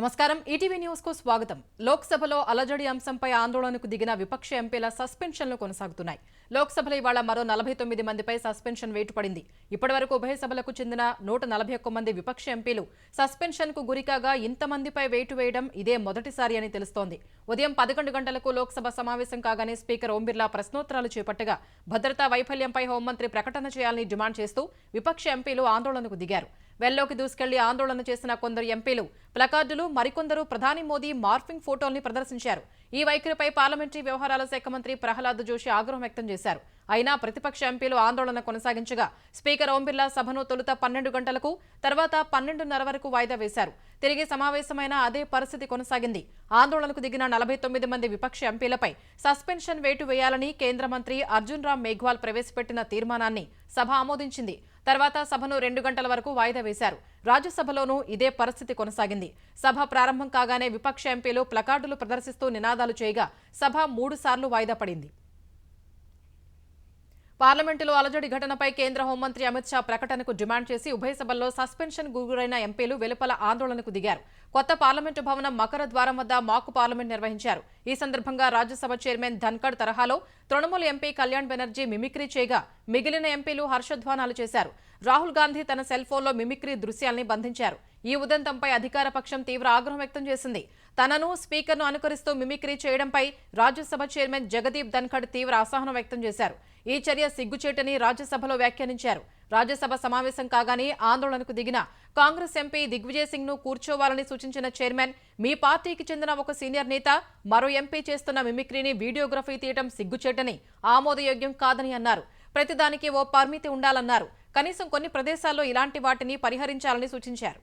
నమస్కారం ETV news కు స్వాగతం. లోక్సభలో అలజడి అంశంపై ఆందోళనకు దిగిన విపక్ష ఎంపీల సస్పెన్షన్లు కొనసాగుతున్నాయి. లోక్సభలో ఇవాళ మరో 49 మందిపై సస్పెన్షన్ వేటు పడింది. ఇప్పటివరకు ఉభయ సభలకు చెందిన 141 మంది విపక్ష ఎంపీలు సస్పెన్షన్ కు గురికాగా ఇంతమందిపై వేటు వేయడం ఇదే మొదటిసారి అని తెలుస్తోంది. ఉదయం 11 గంటలకు లోక్సభ సమావేశం కాగానే స్పీకర్ ఓం బిర్లా ప్రశ్నోత్తరాలు చేపట్టగా భద్రతా వైఫల్యంపై హోంమంత్రి ప్రకటన చేయాలని డిమాండ్ చేస్తూ విపక్ష ఎంపీలు ఆందోళనకు దిగారు. వెల్లోకి దూసుకెళ్లి ఆందోళన చేసిన కొందరు ఎంపీలు ప్లకార్డులు, మరికొందరు ప్రధాని మోదీ మార్ఫింగ్ ఫోటోల్ని ప్రదర్శించారు. ఈ వైఖరిపై పార్లమెంటరీ వ్యవహారాల శాఖ మంత్రి ప్రహ్లాద్ జోషి ఆగ్రహం వ్యక్తం చేశారు. అయినా ప్రతిపక్ష ఎంపీలు ఆందోళన కొనసాగించగా స్పీకర్ ఓం బిర్లా సభను తొలుత 12 గంటలకు, తర్వాత 12:30 వరకు వాయిదా వేశారు. తిరిగి సమావేశమైన అదే పరిస్థితి కొనసాగింది. ఆందోళనకు దిగిన 49 మంది విపక్ష ఎంపీలపై సస్పెన్షన్ వేటు వేయాలని కేంద్ర మంత్రి అర్జున్ రామ్ మేఘ్వాల్ ప్రవేశపెట్టిన తీర్మానాన్ని సభ ఆమోదించింది. తర్వాత సభను 2 గంటల వరకు వాయిదా వేశారు. రాజ్యసభలోనూ ఇదే పరిస్థితి కొనసాగింది. సభ ప్రారంభం కాగానే విపక్ష ఎంపీలు ప్లకార్డులు ప్రదర్శిస్తూ నినాదాలు చేయగా సభ 3 సార్లు వాయిదా పడింది. పార్లమెంటులో అలజడి ఘటనపై కేంద్ర హోంమంత్రి అమిత్ షా ప్రకటనకు డిమాండ్ చేసి ఉభయ సభల్లో సస్పెన్షన్ గురైన ఎంపీలు వెలుపల ఆందోళనకు దిగారు. కొత్త పార్లమెంటు భవనం మకర ద్వారం వద్ద మాక్ పార్లమెంట్ నిర్వహించారు. ఈ సందర్భంగా రాజ్యసభ చైర్మన్ ధన్ఖడ్ తరహాలో తృణమూల్ ఎంపీ కళ్యాణ్ బెనర్జీ మిమిక్రీ చేయగా మిగిలిన ఎంపీలు హర్షధ్వానాలు చేశారు. రాహుల్ గాంధీ తన సెల్ ఫోన్లో మిమిక్రీ దృశ్యాల్ని బంధించారు. ఈ ఉదంతంపై అధికార పక్షం తీవ్ర ఆగ్రహం వ్యక్తం చేసింది. తనను స్పీకర్ను అనుకరిస్తూ మిమిక్రీ చేయడంపై రాజ్యసభ చైర్మన్ జగదీప్ ధన్ఖడ్ తీవ్ర అసహనం వ్యక్తం చేశారు. ఈ చర్య సిగ్గుచేటని రాజ్యసభలో వ్యాఖ్యానించారు. రాజ్యసభ సమావేశం కాగానే ఆందోళనకు దిగిన కాంగ్రెస్ ఎంపీ దిగ్విజయ్ సింగ్ ను కూర్చోవాలని సూచించిన చైర్మన్, మీ పార్టీకి చెందిన ఒక సీనియర్ నేత మరో ఎంపీ చేస్తున్న మిమిక్రీని వీడియోగ్రఫీ తీయడం సిగ్గుచేటని, ఆమోదయోగ్యం కాదని అన్నారు. ప్రతిదానికి ఓ పరిమితి ఉండాలన్నారు. కనీసం కొన్ని ప్రదేశాల్లో ఇలాంటి వాటిని పరిహరించాలని సూచించారు.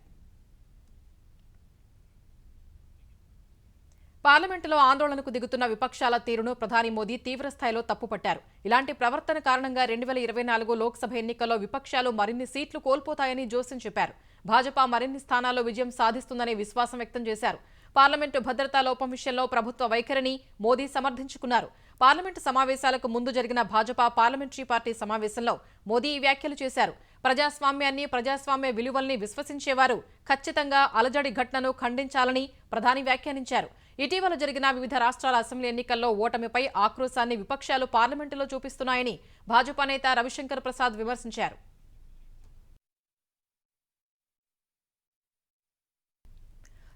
పార్లమెంటులో ఆందోళనకు దిగుతున్న విపక్షాల తీరును ప్రధాని మోదీ తీవ్రస్థాయిలో తప్పుపట్టారు. ఇలాంటి ప్రవర్తన కారణంగా 2024 లోక్సభ ఎన్నికల్లో విపక్షాలు మరిన్ని సీట్లు కోల్పోతాయని జోస్యం చెప్పారు. భాజపా మరిన్ని స్థానాల్లో విజయం సాధిస్తుందనే విశ్వాసం వ్యక్తం చేశారు. పార్లమెంటు భద్రతా లోపం విషయంలో ప్రభుత్వ వైఖరిని మోదీ సమర్థించుకున్నారు. పార్లమెంటు సమావేశాలకు ముందు జరిగిన భాజపా పార్లమెంటరీ పార్టీ సమావేశంలో మోదీ ఈ వ్యాఖ్యలు చేశారు. ప్రజాస్వామ్యాన్ని, ప్రజాస్వామ్య విలువల్ని విశ్వసించేవారు ఖచ్చితంగా అలజడి ఘటనను ఖండించాలని ప్రధాని వ్యాఖ్యానించారు. ఇటీవల జరిగిన వివిధ రాష్ట్రాల అసెంబ్లీ ఎన్నికల్లో ఓటమిపై ఆక్రోశాన్ని విపక్షాలు పార్లమెంటులో చూపిస్తున్నాయని భాజపా నేత రవిశంకర్ ప్రసాద్ విమర్శించారు.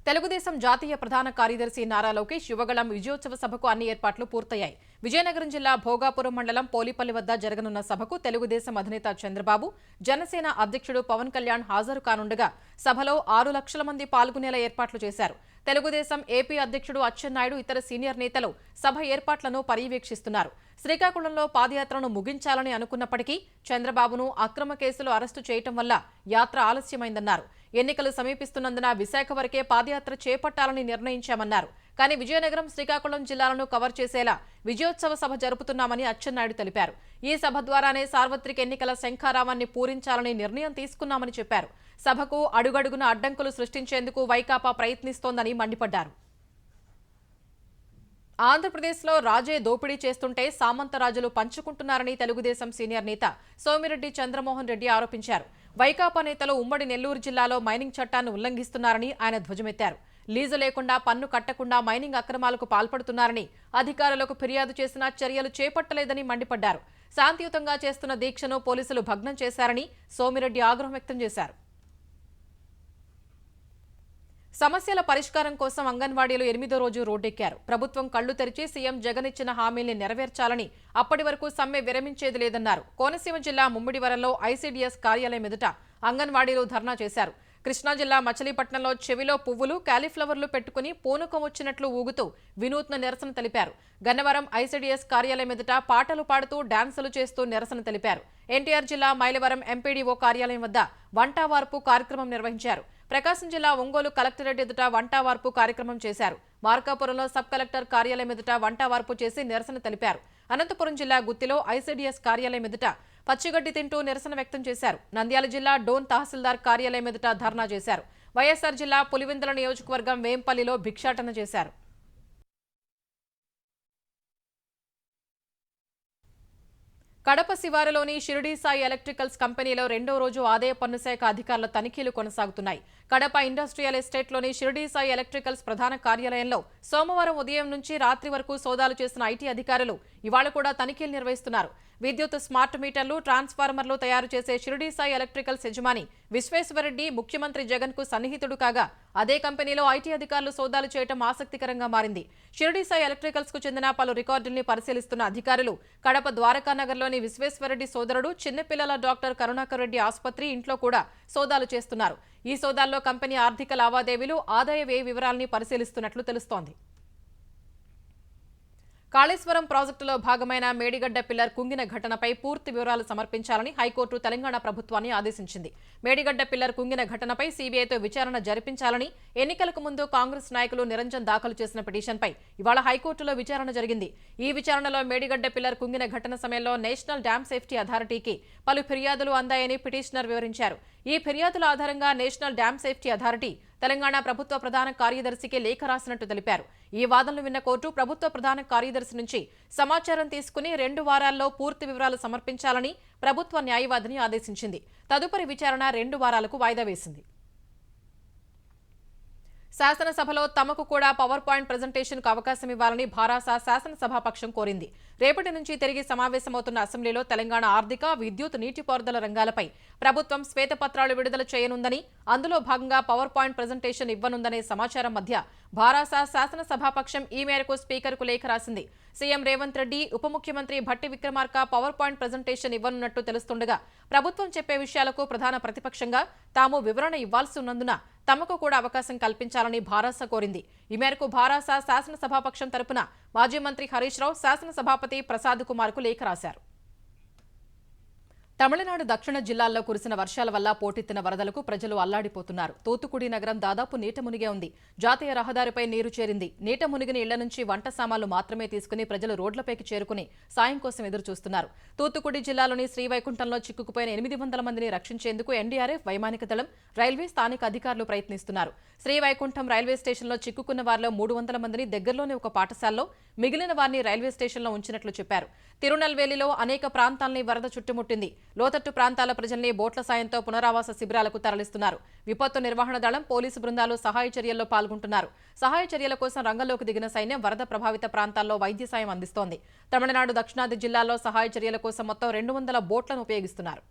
తెలుగుదేశం జాతీయ ప్రధాన కార్యదర్శి నారా లోకేష్ యువగళం విజయోత్సవ సభకు అన్ని ఏర్పాట్లు పూర్తయ్యాయి. విజయనగరం జిల్లా భోగాపురం మండలం పోలిపల్లి వద్ద జరగనున్న సభకు తెలుగుదేశం అధినేత చంద్రబాబు, జనసేన అధ్యక్షుడు పవన్ కళ్యాణ్ హాజరు కానుండగా సభలో 6 లక్షల మంది పాల్గొనేలా ఏర్పాట్లు చేశారు. తెలుగుదేశం ఏపీ అధ్యక్షుడు అచ్చెన్నాయుడు, ఇతర సీనియర్ నేతలు సభ ఏర్పాట్లను పర్యవేక్షిస్తున్నారు. శ్రీకాకుళంలో పాదయాత్రను ముగించాలని అనుకున్నప్పటికీ చంద్రబాబును అక్రమ కేసులు అరెస్టు చేయటం వల్ల యాత్ర ఆలస్యమైందన్నారు. ఎన్నికలు సమీపిస్తున్నందున విశాఖ వరకే పాదయాత్ర చేపట్టాలని నిర్ణయించామన్నారు. కానీ విజయనగరం, శ్రీకాకుళం జిల్లాలను కవర్ చేసేలా విజయోత్సవ సభ జరుపుతున్నామని అచ్చెన్నాయుడు తెలిపారు. ఈ సభ ద్వారానే సార్వత్రిక ఎన్నికల శంఖారావాన్ని పూరించాలని నిర్ణయం తీసుకున్నామని చెప్పారు. సభకు అడుగడుగున అడ్డంకులు సృష్టించేందుకు వైకాపా ప్రయత్నిస్తోందని మండిపడ్డారు. ఆంధ్రప్రదేశ్లో రాజే దోపిడీ చేస్తుంటే సామంతరాజులు పంచుకుంటున్నారని తెలుగుదేశం సీనియర్ నేత సోమిరెడ్డి చంద్రమోహన్ రెడ్డి ఆరోపించారు. వైకాపా నేతలు ఉమ్మడి నెల్లూరు జిల్లాలో మైనింగ్ చట్టాన్ని ఉల్లంఘిస్తున్నారని ఆయన ధ్వజమెత్తారు. లీజు లేకుండా, పన్ను కట్టకుండా మైనింగ్ అక్రమాలకు పాల్పడుతున్నారని, అధికారులకు ఫిర్యాదు చేసినా చర్యలు చేపట్టలేదని మండిపడ్డారు. శాంతియుతంగా చేస్తున్న దీక్షను పోలీసులు భగ్నం చేశారని సోమిరెడ్డి ఆగ్రహం వ్యక్తం చేశారు. సమస్యల పరిష్కారం కోసం అంగన్వాడీలు 8వ రోజు రోడ్డెక్కారు. ప్రభుత్వం కళ్లు తెరిచి సీఎం జగన్ ఇచ్చిన హామీల్ని నెరవేర్చాలని, అప్పటి వరకు సమ్మె విరమించేది లేదన్నారు. కోనసీమ జిల్లా ముమ్మిడివరంలో ఐసీడీఎస్ కార్యాలయం ఎదుట అంగన్వాడీలు ధర్నా చేశారు. కృష్ణా జిల్లా మచిలీపట్నంలో చెవిలో పువ్వులు, కాలీఫ్లవర్లు పెట్టుకుని పూనకం వచ్చినట్లు ఊగుతూ వినూత్న నిరసన తెలిపారు. గన్నవరం ఐసీడీఎస్ కార్యాలయం ఎదుట పాటలు పాడుతూ డాన్సులు చేస్తూ నిరసన తెలిపారు. ఎన్టీఆర్ జిల్లా మైలవరం ఎంపీడీఓ కార్యాలయం వద్ద వంటావార్పు కార్యక్రమం నిర్వహించారు. ప్రకాశం జిల్లా ఒంగోలు కలెక్టరేట్ ఎదుట వంటావార్పు కార్యక్రమం చేశారు. మార్కాపురంలో సబ్ కలెక్టర్ కార్యాలయం ఎదుట వంటావార్పు చేసి నిరసన తెలిపారు. అనంతపురం జిల్లా గుత్తిలో ఐసీడీఎస్ కార్యాలయం ఎదుట పచ్చిగడ్డి తింటూ నిరసన వ్యక్తం చేశారు. నంద్యాల జిల్లా డోన్ తహసీల్దార్ కార్యాలయం ఎదుట ధర్నా చేశారు. వైఎస్ఆర్ జిల్లా పులివెందుల నియోజకవర్గం వేంపల్లిలో భిక్షాటన చేశారు. కడప శివారులోని షిరిడీ సాయి ఎలక్ట్రికల్స్ కంపెనీలో 2వ రోజు ఆదాయ పన్ను శాఖ అధికారుల తనిఖీలు కొనసాగుతున్నాయి. కడప ఇండస్ట్రియల్ ఎస్టేట్లోని షిరిడీ సాయి ఎలక్ట్రికల్స్ ప్రధాన కార్యాలయంలో సోమవారం ఉదయం నుంచి రాత్రి వరకు సోదాలు చేసిన ఐటీ అధికారులు ఇవాళ కూడా తనిఖీలు నిర్వహిస్తున్నారు. విద్యుత్ స్మార్ట్ మీటర్లు, ట్రాన్స్ఫార్మర్లు తయారు చేసే షిరిడీ సాయి ఎలక్ట్రికల్స్ యజమాని విశ్వేశ్వరరెడ్డి ముఖ్యమంత్రి జగన్ కు సన్నిహితుడు కాగా అదే కంపెనీలో ఐటీ అధికారులు సోదాలు చేయడం ఆసక్తికరంగా మారింది. షిరిడీ సాయి ఎలక్ట్రికల్స్ కు చెందిన పలు రికార్డుల్ని పరిశీలిస్తున్న అధికారులు కడప ద్వారకానగర్లోని విశ్వేశ్వరరెడ్డి సోదరుడు చిన్నపిల్లల డాక్టర్ కరుణాకర్ రెడ్డి ఆసుపత్రి ఇంట్లో కూడా సోదాలు చేస్తున్నారు. ఈ సోదాల్లో కంపెనీ ఆర్థిక లావాదేవీలు, ఆదాయ వ్యయ వివరాల్ని పరిశీలిస్తున్నట్లు తెలుస్తోంది. కాళేశ్వరం ప్రాజెక్టులో భాగమైన మేడిగడ్డ పిల్లర్ కుంగిన ఘటనపై పూర్తి వివరాలు సమర్పించాలని హైకోర్టు తెలంగాణ ప్రభుత్వాన్ని ఆదేశించింది. మేడిగడ్డ పిల్లర్ కుంగిన ఘటనపై సీబీఐతో విచారణ జరిపించాలని ఎన్నికలకు ముందు కాంగ్రెస్ నాయకులు నిరంజన్ దాఖలు చేసిన పిటిషన్పై ఇవాళ హైకోర్టులో విచారణ జరిగింది. ఈ విచారణలో మేడిగడ్డ పిల్లర్ కుంగిన ఘటన సమయంలో నేషనల్ డ్యామ్ సేఫ్టీ అథారిటీకి పలు ఫిర్యాదులు అందాయని పిటిషనర్ వివరించారు. ఈ ఫిర్యాదుల ఆధారంగా national dam safety authority Telangana ప్రభుత్వ ప్రధాన కార్యదర్శికి లేఖ రాసినట్టు తెలిపారు. ఈ వాదనలు విన్న కోర్టు ప్రభుత్వ ప్రధాన కార్యదర్శి నుంచి సమాచారం తీసుకుని 2 వారాల్లో పూర్తి వివరాలు సమర్పించాలని ప్రభుత్వ న్యాయవాదిని ఆదేశించింది. తదుపరి విచారణ 2 వారాలకు వాయిదా వేసింది. శాసనసభలో తమకు కూడా పవర్ పాయింట్ ప్రెజెంటేషన్కు అవకాశం ఇవ్వాలని భారాస శాసనసభాపక్షం కోరింది. రేపటి నుంచి తిరిగి సమావేశమవుతున్న అసెంబ్లీలో తెలంగాణ ఆర్థిక, విద్యుత్, నీటిపారుదల రంగాలపై ప్రభుత్వం శ్వేతపత్రాలు విడుదల చేయనుందని, అందులో భాగంగా పవర్ పాయింట్ ప్రెజెంటేషన్ ఇవ్వనుందనే సమాచారం మధ్య భారాస శాసనసభాపక్షం ఈ మేరకు స్పీకర్కు లేఖ రాసింది. సీఎం రేవంత్ రెడ్డి, ఉప ముఖ్యమంత్రి Bhatti Vikramarka power point presentation ఇవ్వనున్నట్టు తెలుస్తుండగా ప్రభుత్వం చెప్పే విషయాలకు ప్రధాన ప్రతిపక్షంగా తాము వివరణ ఇవ్వాల్సి ఉన్నందున తమకు కూడా అవకాశం కల్పించాలని భారాస కోరింది. ఈ మేరకు భారాస శాసనసభాపక్షం తరపున మాజీ మంత్రి హరీష్ రావు శాసనసభాపతి ప్రసాద్ కుమార్కు లేఖ రాశారు. తమిళనాడు దక్షిణ జిల్లాల్లో కురిసిన వర్షాల వల్ల పోటెత్తిన వరదలకు ప్రజలు అల్లాడిపోతున్నారు. తూత్తుకుడి నగరం దాదాపు నీట మునిగే ఉంది. జాతీయ రహదారిపై నీరు చేరింది. నీట మునిగిన ఇళ్ల నుంచి వంట సామాన్లు మాత్రమే తీసుకుని ప్రజలు రోడ్లపైకి చేరుకుని సాయం కోసం ఎదురుచూస్తున్నారు. తూత్తుకుడి జిల్లాలోని శ్రీవైకుంఠంలో చిక్కుకుపోయిన 800 మందిని రక్షించేందుకు ఎన్డీఆర్ఎఫ్, వైమానిక దళం, రైల్వే, స్థానిక అధికారులు ప్రయత్నిస్తున్నారు. శ్రీవైకుంఠం రైల్వే స్టేషన్లో చిక్కుకున్న వారిలో 300 మందిని దగ్గరలోని ఒక పాఠశాలలో, మిగిలిన వారిని రైల్వే స్టేషన్లో ఉంచినట్లు చెప్పారు. తిరునల్వేలిలో అనేక ప్రాంతాల్ని వరద చుట్టుముట్టింది. లోతట్టు ప్రాంతాల ప్రజల్ని బోట్ల సాయంతో పునరావాస శిబిరాలకు తరలిస్తున్నారు. విపత్తు నిర్వహణ దళం, పోలీసు బృందాలు సహాయ చర్యల్లో పాల్గొంటున్నారు. సహాయ చర్యల కోసం రంగంలోకి దిగిన సైన్యం వరద ప్రభావిత ప్రాంతాల్లో వైద్య సాయం అందిస్తోంది. తమిళనాడు దక్షిణాది జిల్లాల్లో సహాయ చర్యల కోసం మొత్తం 200 బోట్లను ఉపయోగిస్తున్నారు.